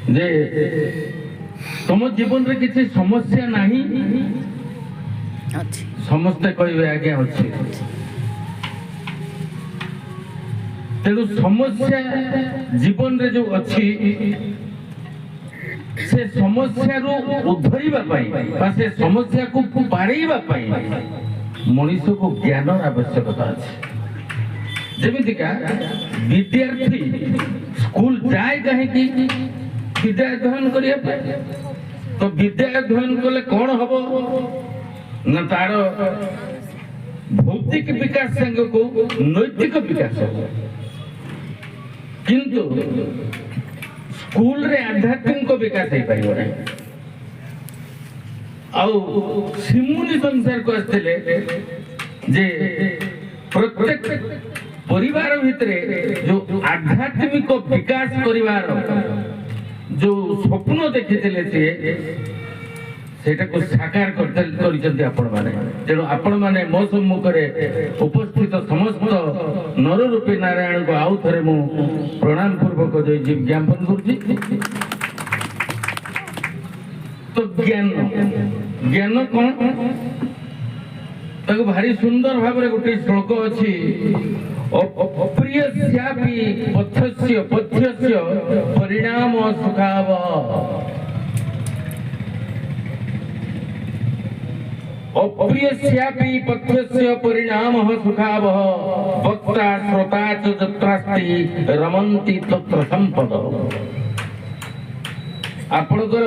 जे तुम जीवन रे किसी समस्या नहीं समस्ते कहबे आगे अच्छे तेणु समस्या जीवन रे जो अच्छी से समस्या रो उद्धरिबा पाई बा से समस्या को बारेइबा पाई मनुष्य को ज्ञान आवश्यकता अछि जेमितिका विद्यार्थी स्कूल जाए कहीं की विद्या अध्ययन करिया तो विद्या अध्ययन कले कौन हबो ना तार भौतिक विकास संग को नैतिक विकास हो किंतु स्कूल रे आध्यात्मिक विकास हो पारिबो नै आउ सिमुनी संसार को आस्थिले जे प्रत्येक परिवार भितरे जो आध्यात्मिक विकास परिवार जो स्वप्न देखिथिले सेटा को साकार करते आपण माने तेणु आपण माने मो सम्मुखरे उपस्थित समस्त नररूपी नारायण को आउ थरे मु प्रणाम पूर्वक जय ज्ञापन करूची तो ज्ञान ज्ञान कौन ताको भारी सुंदर भाबरे गोटे श्लोक अछि अप्रियस्यापि पथ्यस्य परिणाम सुखाव अप्रियस्यापि पथ्यस्य परिणामः सुखावः वक्ता श्रोता च तत्रास्ति रमन्ति तत्र संपद आपणकर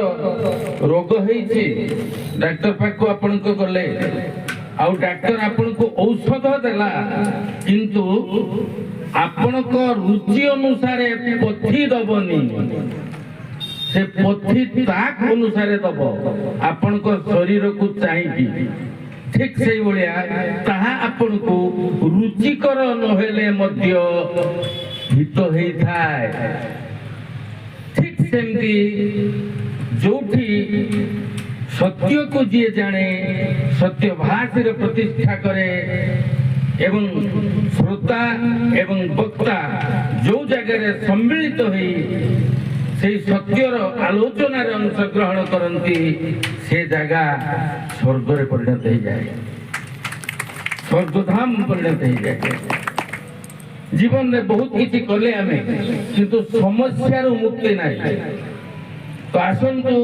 रोग हेछि डॉक्टर पाक को आपण को गले आउ डॉक्टर आपण को औषध देला किंतु आपण को रुचि अनुसार पथि दबनी से पथि ताक अनुसार दब आपण को शरीर को चाहिए ठीक से भलिया ताहा आपण को रुचिकर नहेले मध्य हित हेई थाए ठीक सेमती जोठी सत्य को जी जाने सत्य भाषा प्रतिष्ठा करे एवं श्रोता एवं वक्ता जो जगह सम्मिलित होई से सत्यर आलोचना अंश ग्रहण करती से जगह स्वर्ग रे परिणत हो जाए स्वर्गधाम परिणत हो जाए जीवन में बहुत किसी कले आमे किंतु समस्या मुक्ति नहीं तो आसंतु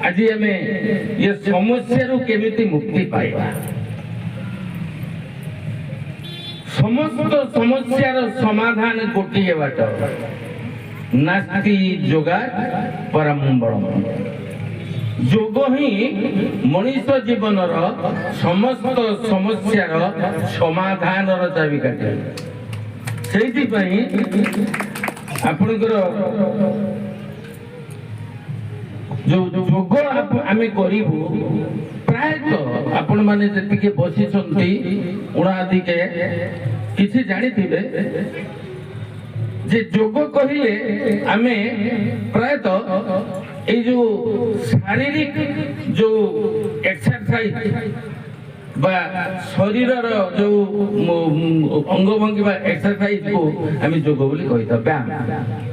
आज आम ये समस्या केमिति मुक्ति पाइबा समस्त समस्यार समाधान गोटे बाट नास्ति योगा परम बलम जोग ही मनुष्य जीवन समस्त समस्यार समाधान चाबिकाठी से आपणकर जो जोग आम करूँ प्रायतः आपण मैंने जी बसी उणाधिके किसी जानी जे जोग कहले आमे प्रायतः ये जो शारीरिक जो एक्सरसाइज बा शरीर जो अंगभंगी बा एक्सरसाइज को आम जोग बोली कही था व्यायाम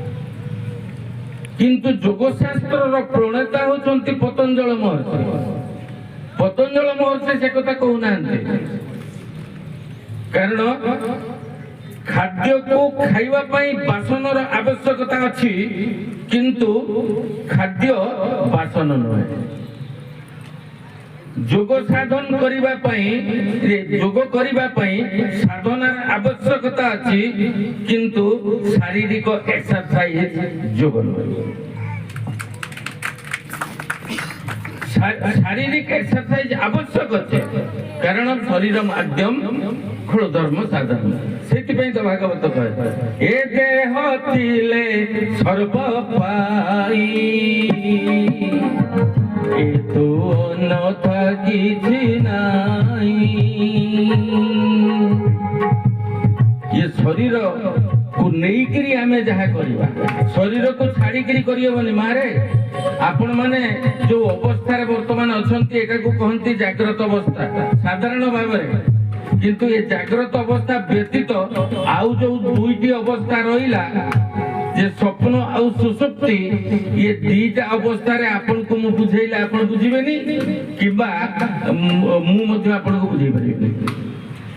किंतु जोग शास्त्र प्रणेता होचंती पतंजल महर्षि से कथा कहूना कारण खाद्य को खाइबा पई बासनर आवश्यकता अछि किंतु खाद्य बासन नहे जोग साधन करिबा पई जोग करिबा पई साधनार आवश्यकता अछि किंतु शारीरिक एक्सरसाइज जोग नहे शारीरिक एक्सरसाइज आवश्यक अछि कारण शरीर माध्यम खल धर्म साधन से तो भागवत कहे ए देह थिले सर्व पाई ए तो अनथा किछि नाई ये शरीर को नहीं आमे जहा करवा शरीर को छाड़ी करी मारे आपण माने जो अवस्था वर्तमान अछंती एका को कहंती जागृत अवस्था साधारण भाव किंतु ये जागृत अवस्था व्यतीत आउ जो दुईटी अवस्था रहिला जे स्वप्न आउ सुसुप्ति ये दीटा अवस्था रे आपन को मु बुझेइले आपन बुझिबेनी किबा मु मध्ये आपन को बुझेइ परिबेनी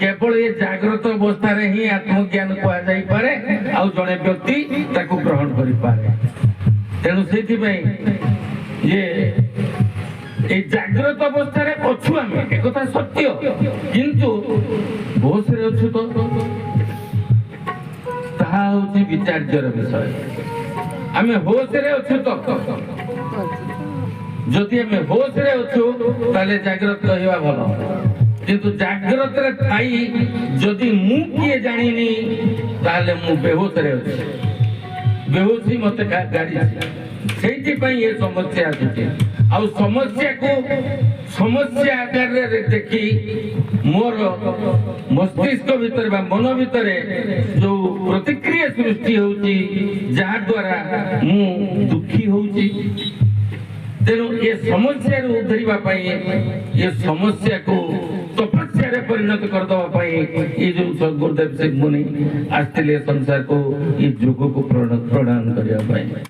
केवल ये जागृत अवस्था रे ही आत्मज्ञान को जाई पारे आउ जने व्यक्ति ताको ग्रहण करि पारे तेनु सेति पई ये ए जागृत अवस्था रे अछु हम एक कथा सत्य किंतु होश रे अछु तो ताहा होची विचार्यर विषय आमे होश रे अछु तो जदि आमे होश रे अछु ताले जागृत रहबा भलो किंतु जागृत रे थाई जदि मु किए जानिनी ताले मु बेहोश रे अछि बेहोशी मते गाड़ी सेठी पई ये समस्या आछे आ समस्या को समस्या आकार रे देखि मोर मस्तिष्क भीतर बा मन भीतर जो प्रतिक्रिया सृष्टि होची जहा द्वारा मु दुखी होची तेनु ये समस्या रे उधरिबा पई ये समस्या को तपस्या रे परिणत कर दवा पई ये जो गुरुदेव सिंह मुनि आस्ट्रेलिया संसार को ये योग को प्रदान करिया पई